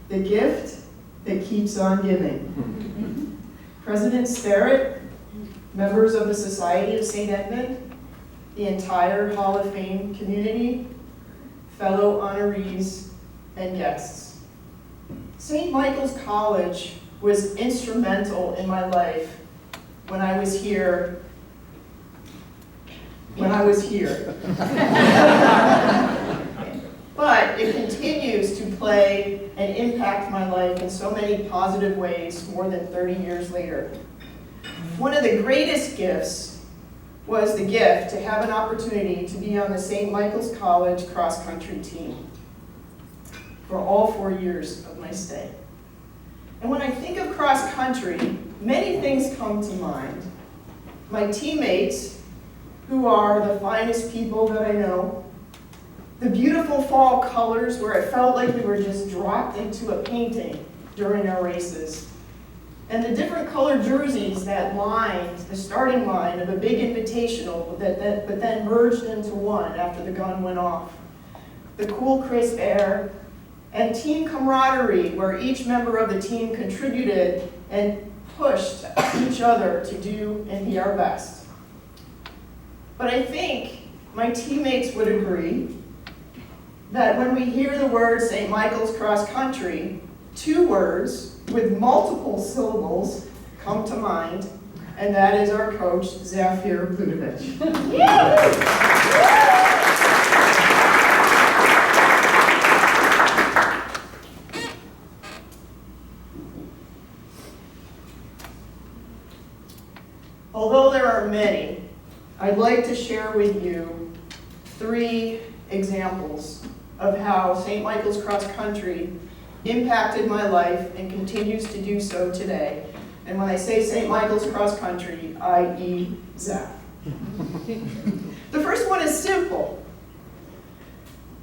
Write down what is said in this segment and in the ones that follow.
the gift that keeps on giving. President Sterrett, members of the Society of St. Edmund, the entire Hall of Fame community, fellow honorees, and guests. St. Michael's College was instrumental in my life when I was here. But it continues to play and impact my life in so many positive ways more than 30 years later. One of the greatest gifts was the gift to have an opportunity to be on the St. Michael's College cross-country team for all 4 years of my stay. And when I think of cross-country, many things come to mind. My teammates, who are the finest people that I know, the beautiful fall colors where it felt like we were just dropped into a painting during our races, and the different colored jerseys that lined the starting line of a big invitational but then merged into one after the gun went off, the cool, crisp air, and team camaraderie where each member of the team contributed and pushed each other to do and be our best. But I think my teammates would agree that when we hear the word St. Michael's Cross Country, two words with multiple syllables come to mind, and that is our coach, Zafir Budovic. Although there are many, I'd like to share with you 3 examples of how St. Michael's Cross Country impacted my life and continues to do so today. And when I say St. Michael's Cross Country, i.e. Zaf. The first one is simple.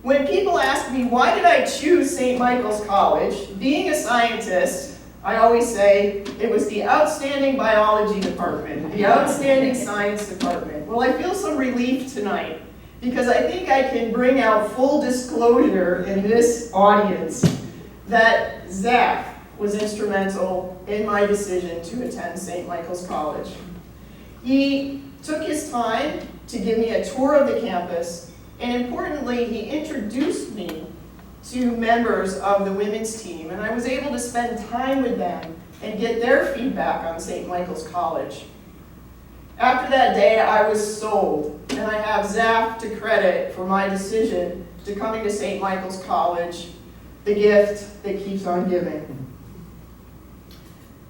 When people ask me, why did I choose St. Michael's College? Being a scientist, I always say it was the outstanding biology department, the outstanding science department. Well, I feel some relief tonight because I think I can bring out full disclosure in this audience that Zaf was instrumental in my decision to attend St. Michael's College. He took his time to give me a tour of the campus, and importantly, he introduced me to members of the women's team, and I was able to spend time with them and get their feedback on St. Michael's College. After that day, I was sold, and I have Zaf to credit for my decision to coming to St. Michael's College, the gift that keeps on giving.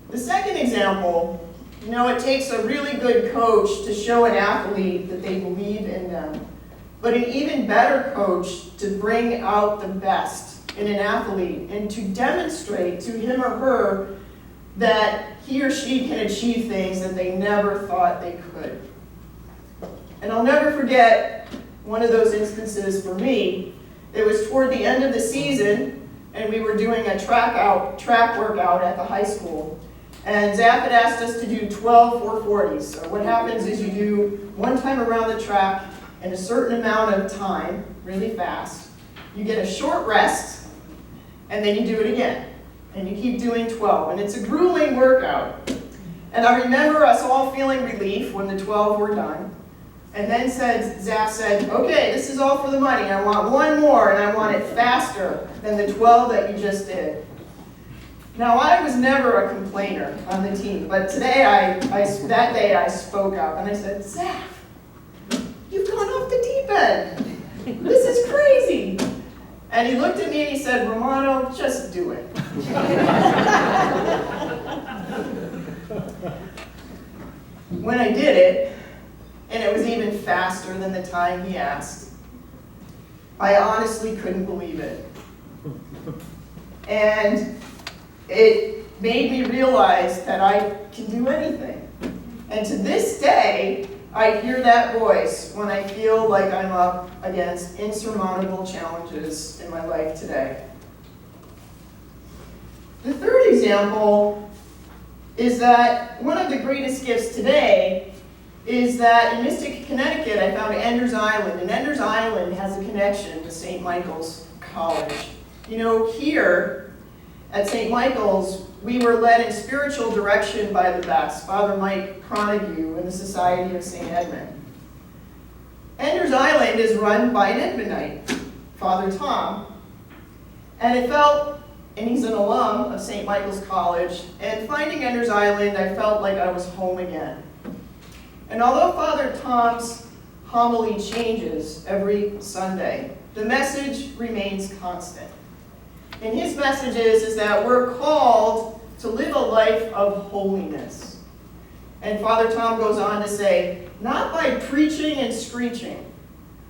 The second example, it takes a really good coach to show an athlete that they believe in them, but an even better coach to bring out the best in an athlete and to demonstrate to him or her that he or she can achieve things that they never thought they could. And I'll never forget one of those instances for me. It was toward the end of the season, and we were doing a track workout at the high school. And Zaf had asked us to do 12 440s. So what happens is you do one time around the track in a certain amount of time, really fast. You get a short rest, and then you do it again. And you keep doing 12, and it's a grueling workout. And I remember us all feeling relief when the 12 were done. And then Zaf said, okay, this is all for the money. I want one more, and I want it faster than the 12 that you just did. Now, I was never a complainer on the team, but today, that day I spoke up, and I said, Zaf, you've gone off the deep end. This is crazy. And he looked at me and he said, Romano, just do it. When I did it, and it was even faster than the time he asked, I honestly couldn't believe it. And it made me realize that I can do anything. And to this day, I hear that voice when I feel like I'm up against insurmountable challenges in my life today. The third example is that one of the greatest gifts today is that in Mystic, Connecticut, I found Enders Island, and Enders Island has a connection to St. Michael's College. Here, At St. Michael's, we were led in spiritual direction by the best, Father Mike Cronague and the Society of St. Edmund. Ender's Island is run by an Edmundite, Father Tom. And he's an alum of St. Michael's College, and finding Ender's Island, I felt like I was home again. And although Father Tom's homily changes every Sunday, the message remains constant. And his message is that we're called to live a life of holiness. And Father Tom goes on to say, not by preaching and screeching,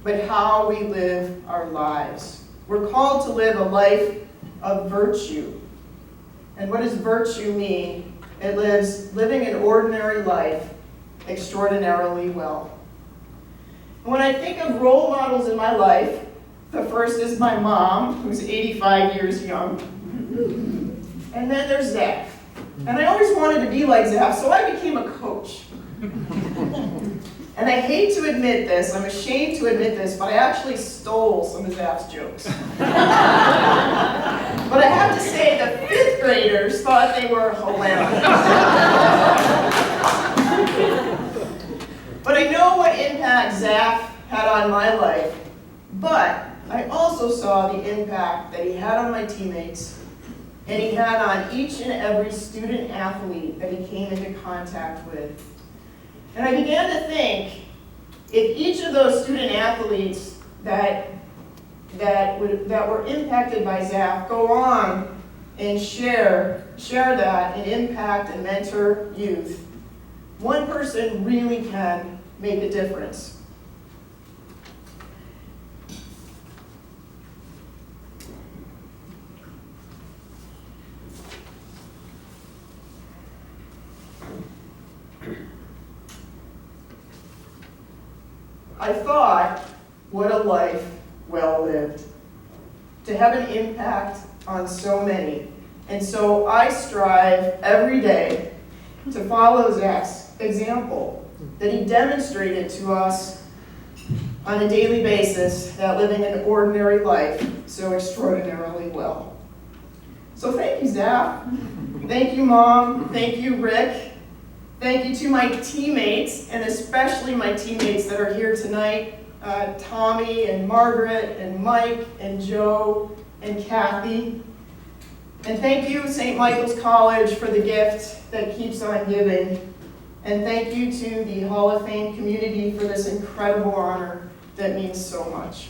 but how we live our lives. We're called to live a life of virtue. And what does virtue mean? It lives living an ordinary life extraordinarily well. When I think of role models in my life, the first is my mom, who's 85 years young. And then there's Zach. And I always wanted to be like Zach, so I became a coach. And I hate to admit this, I'm ashamed to admit this, but I actually stole some of Zach's jokes. But I have to say, the 5th graders thought they were hilarious. But I know what impact Zach had on my life, but I also saw the impact that he had on my teammates, and he had on each and every student athlete that he came into contact with. And I began to think, if each of those student athletes that were impacted by Zach go on and share that and impact and mentor youth, one person really can make a difference. I thought, what a life well lived. To have an impact on so many. And so I strive every day to follow Zach's example, that he demonstrated to us on a daily basis that living an ordinary life so extraordinarily well. So thank you, Zach. Thank you, Mom. Thank you, Rick. Thank you to my teammates, and especially my teammates that are here tonight, Tommy and Margaret and Mike and Joe and Kathy. And thank you, St. Michael's College, for the gift that keeps on giving. And thank you to the Hall of Fame community for this incredible honor that means so much.